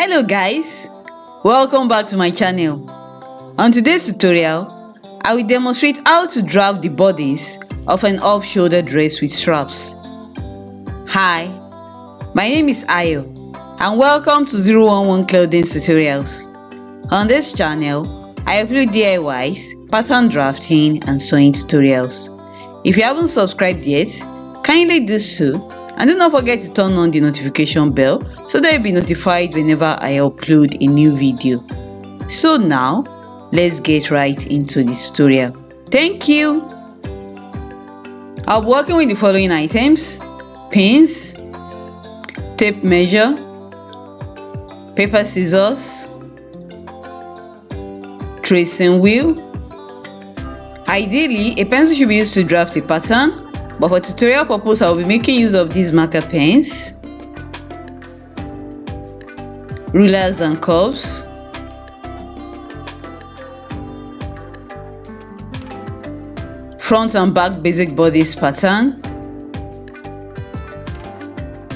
Hello guys, welcome back to my channel. On today's tutorial, I will demonstrate how to draft the bodice of an off-shoulder dress with straps. Hi, my name is Ayo and welcome to 011 Clothings Tutorials. On this channel, I upload DIYs, pattern drafting and sewing tutorials. If you haven't subscribed yet, kindly do so. And do not forget to turn on the notification bell so that you'll be notified whenever I upload a new video. So now, let's get right into the tutorial. Thank you! I'll be working with the following items: pins, tape measure, paper scissors, tracing wheel. Ideally, a pencil should be used to draft a pattern. But for tutorial purpose, I will be making use of these marker pens, rulers and curves, front and back basic bodice pattern,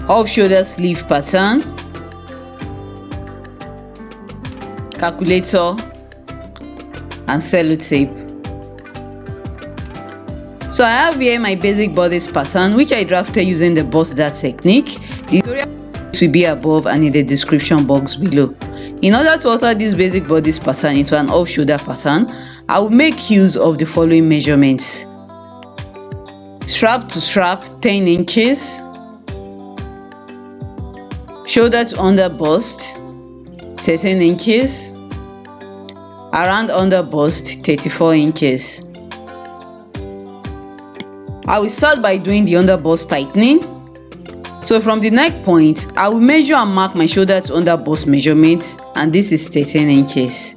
off-shoulder sleeve pattern, calculator, and sellotape. So I have here my basic bodice pattern, which I drafted using the bust dart technique. The tutorial will be above and in the description box below. In order to alter this basic bodice pattern into an off-shoulder pattern, I will make use of the following measurements: strap to strap 10 inches, shoulder to under bust 13 inches, around under bust 34 inches. I will start by doing the underbust tightening. So from the neck point, I will measure and mark my shoulder to underbust measurement, and this is 13 inches.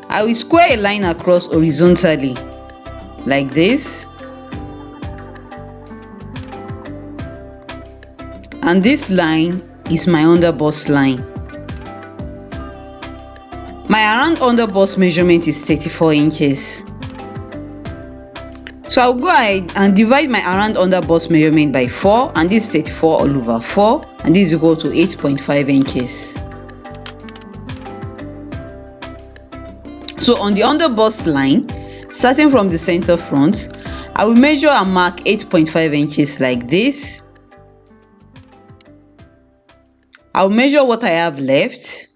I will square a line across horizontally like this. And this line is my underbust line. My around underbust measurement is 34 inches. So I'll go ahead and divide my around underbust measurement by 4, and this is 34 all over 4, and this is equal to 8.5 inches. So on the underbust line, starting from the center front, I will measure and mark 8.5 inches like this. I'll measure what I have left,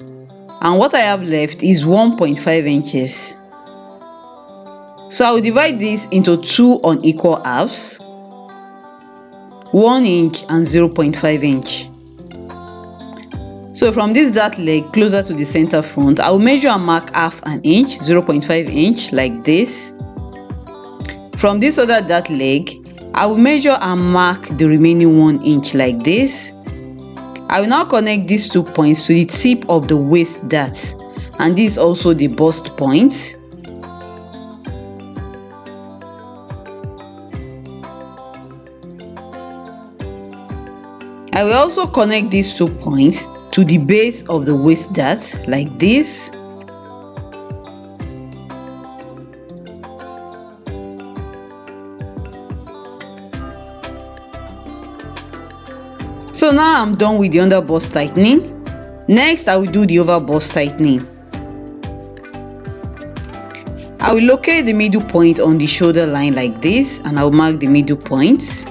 and what I have left is 1.5 inches. So I'll divide this into 2 unequal halves, 1 inch and 0.5 inch. So from this dart leg closer to the center front, I will measure and mark half an inch, 0.5 inch like this. From this other dart leg, I will measure and mark the remaining 1 inch like this. I will now connect these 2 points to the tip of the waist dart, and this is also the bust point. I will also connect these 2 points to the base of the waist dart like this. So now I'm done with the underbust tightening. Next, I will do the overbust tightening. I will locate the middle point on the shoulder line like this, and I will mark the middle point.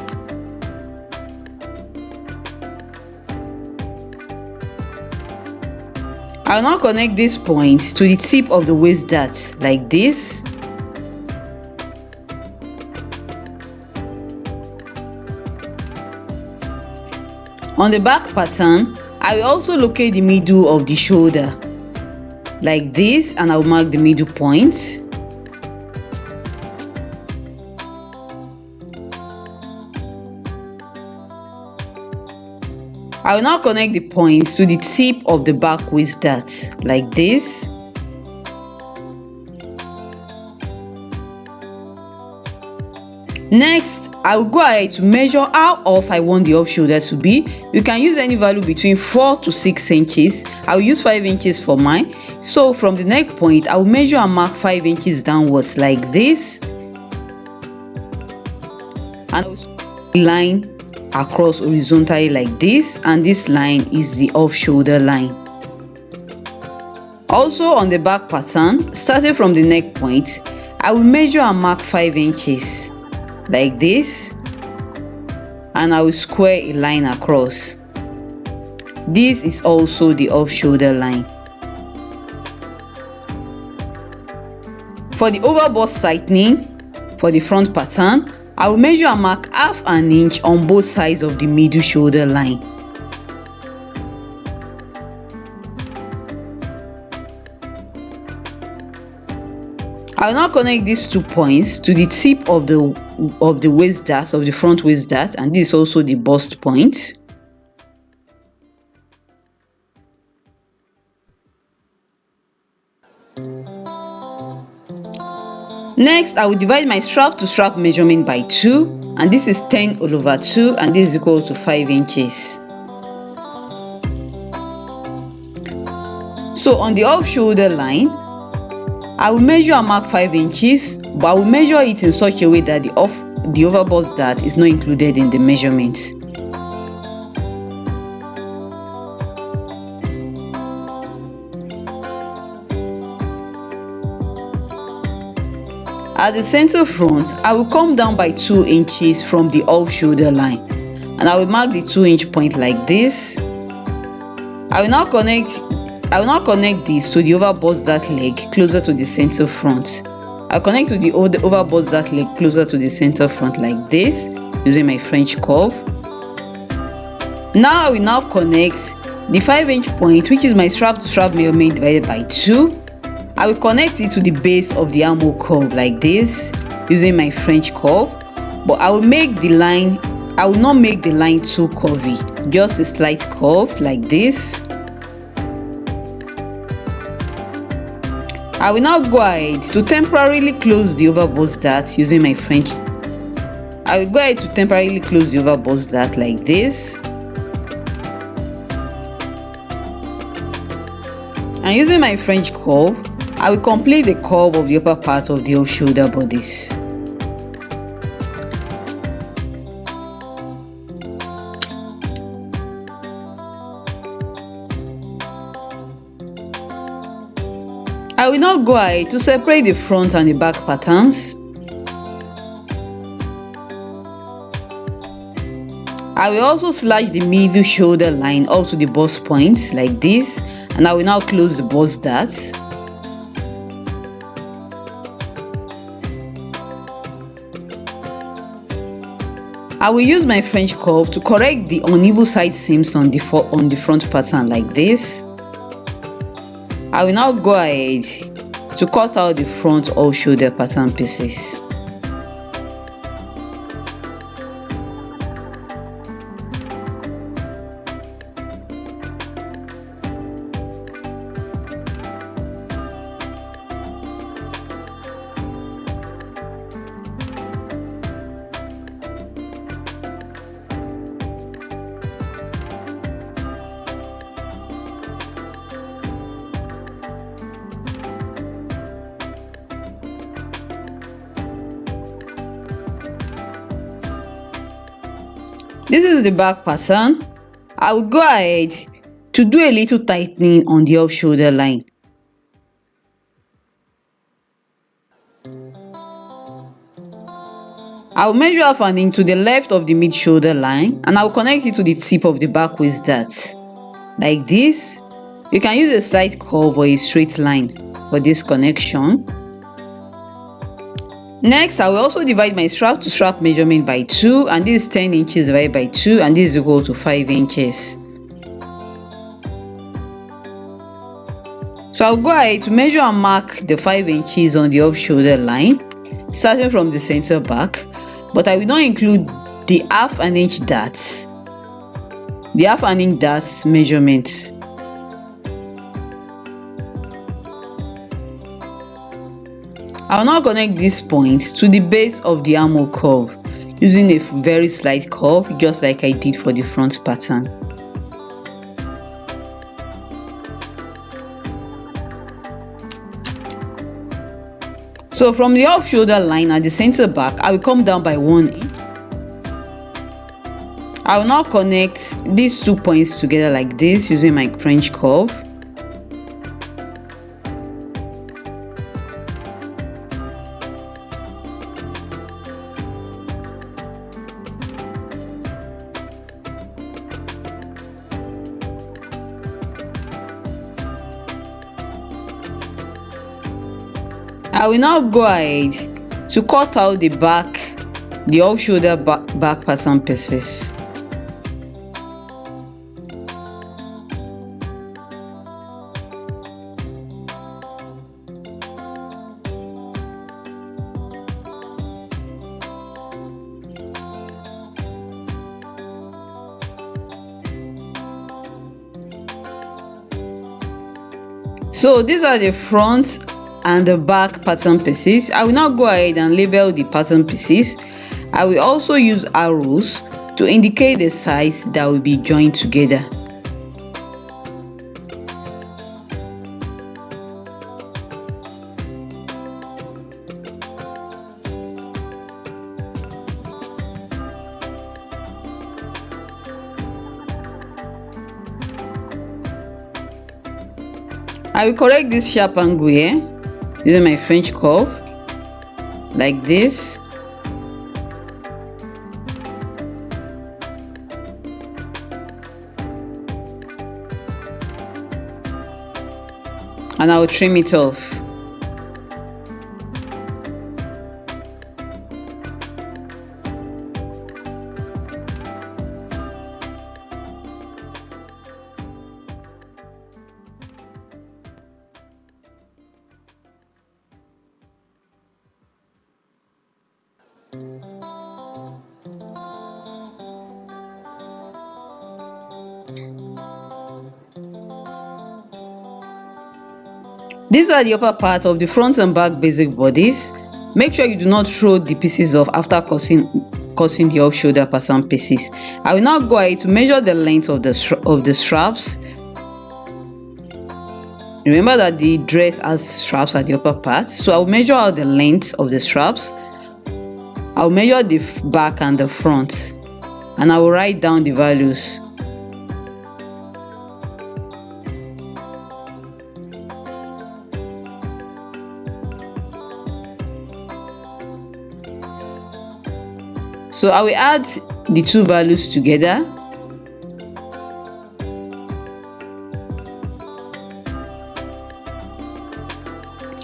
I will now connect this point to the tip of the waist dart like this. On the back pattern, I will also locate the middle of the shoulder like this, and I will mark the middle point. I will now connect the points to the tip of the back waist dart like this. Next, I will go ahead to measure how off I want the off shoulder to be. You can use any value between 4 to 6 inches. I will use 5 inches for mine. So from the neck point, I will measure and mark 5 inches downwards like this. And I will line across horizontally like this, and this line is the off shoulder line. Also on the back pattern, starting from the neck point, I will measure and mark 5 inches like this, and I will square a line across. This is also the off shoulder line. For the overbust tightening for the front pattern, I will measure and mark half an inch on both sides of the middle shoulder line. I will now connect these 2 points to the tip of the waist dart, of the front waist dart, and this is also the bust point. Next, I will divide my strap to strap measurement by 2, and this is 10/2, and this is equal to 5 inches. So on the off shoulder line, I will measure and mark 5 inches, but I will measure it in such a way that the overbust dart is not included in the measurement. At the center front, I will come down by 2 inches from the off shoulder line, and I will mark the 2-inch point like this. I will now connect this to the overbust dart leg closer to the center front. I'll connect to the overbust dart leg closer to the center front like this, using my French curve. Now I will now connect the 5-inch point, which is my strap to strap measurement divided by 2. I will connect it to the base of the armhole curve like this, using my French curve, but I will not make the line too curvy, just a slight curve like this. I will now go ahead to temporarily close the overbust dart using my French. I will go ahead to temporarily close the overbust dart like this. And using my French curve, I will complete the curve of the upper part of the off shoulder bodice. I will now go ahead to separate the front and the back patterns. I will also slash the middle shoulder line up to the bust point like this, and I will now close the bust dart. I will use my French curve to correct the uneven side seams on the front pattern like this. I will now go ahead to cut out the front off shoulder pattern pieces. This is the back pattern. I will go ahead to do a little tightening on the off shoulder line. I will measure half an inch to the left of the mid shoulder line, and I will connect it to the tip of the back waist dart like this. You can use a slight curve or a straight line for this connection. Next, I will also divide my strap to strap measurement by 2, and this is 10 inches divided by 2, and this is equal to 5 inches. So I'll go ahead to measure and mark the 5 inches on the off shoulder line, starting from the center back, but I will not include the half an inch dart, measurement. I will now connect this point to the base of the armhole curve, using a very slight curve, just like I did for the front pattern. So from the off shoulder line at the center back, I will come down by 1 inch. I will now connect these 2 points together like this using my French curve. I will now go ahead to cut out the off shoulder back pattern pieces. So these are the front and the back pattern pieces. I will now go ahead and label the pattern pieces. I will also use arrows to indicate the sides that will be joined together. I will correct this sharp angle here using my French curve like this. And I will trim it off. These are the upper part of the front and back basic bodice. Make sure you do not throw the pieces off after cutting the off shoulder pattern pieces. I will now go ahead to measure the length of the straps. Remember that the dress has straps at the upper part, so I will measure out the length of the straps. I will measure the back and the front, and I will write down the values. So I will add the two values together.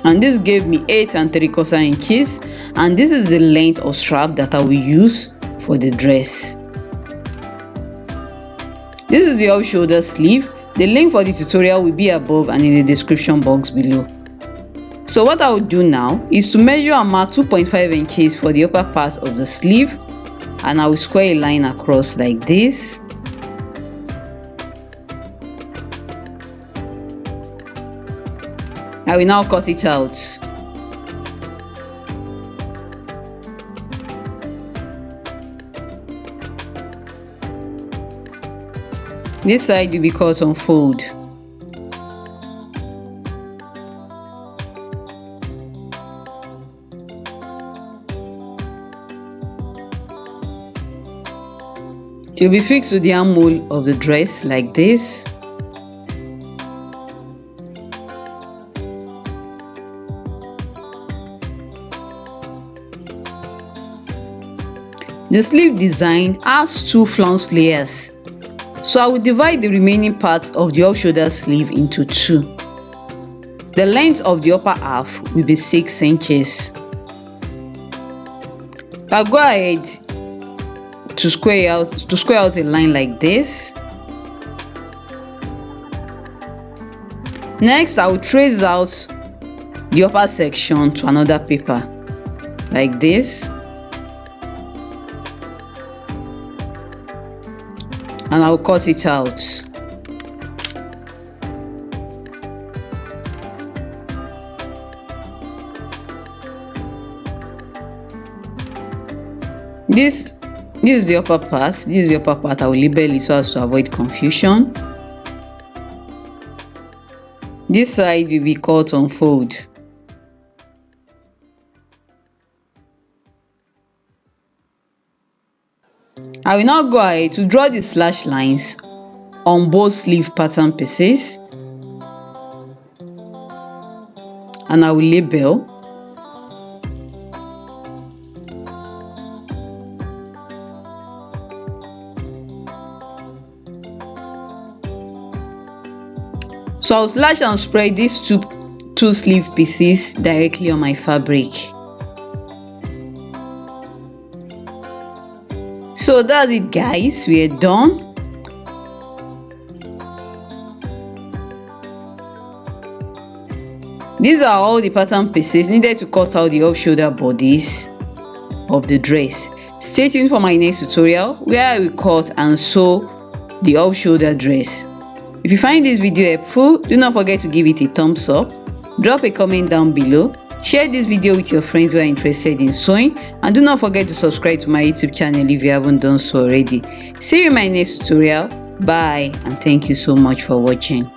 And this gave me 8 3/4 inches, and this is the length of strap that I will use for the dress. This is the off shoulder sleeve. The link for the tutorial will be above and in the description box below. So what I will do now is to measure and mark 2.5 inches for the upper part of the sleeve, and I will square a line across like this. I will now cut it out. This side will be cut on fold. It will be fixed to the armhole of the dress like this. The sleeve design has 2 flounce layers, so I will divide the remaining part of the off shoulder sleeve into 2. The length of the upper half will be 6 inches. I'll go ahead to square out a line like this. Next, I will trace out the upper section to another paper like this, and I will cut it out. This is the upper part. This is the upper part. I will label it so as to avoid confusion. This side will be cut on fold. I will now go ahead to draw the slash lines on both sleeve pattern pieces, and I will label. So I'll slash and spread these two sleeve pieces directly on my fabric. So that's it, guys. We are done. These are all the pattern pieces needed to cut out the off-shoulder bodice of the dress. Stay tuned for my next tutorial where I will cut and sew the off-shoulder dress. If you find this video helpful, do not forget to give it a thumbs up, drop a comment down below, share this video with your friends who are interested in sewing, and do not forget to subscribe to my YouTube channel if you haven't done so already. See you in my next tutorial. Bye, and thank you so much for watching.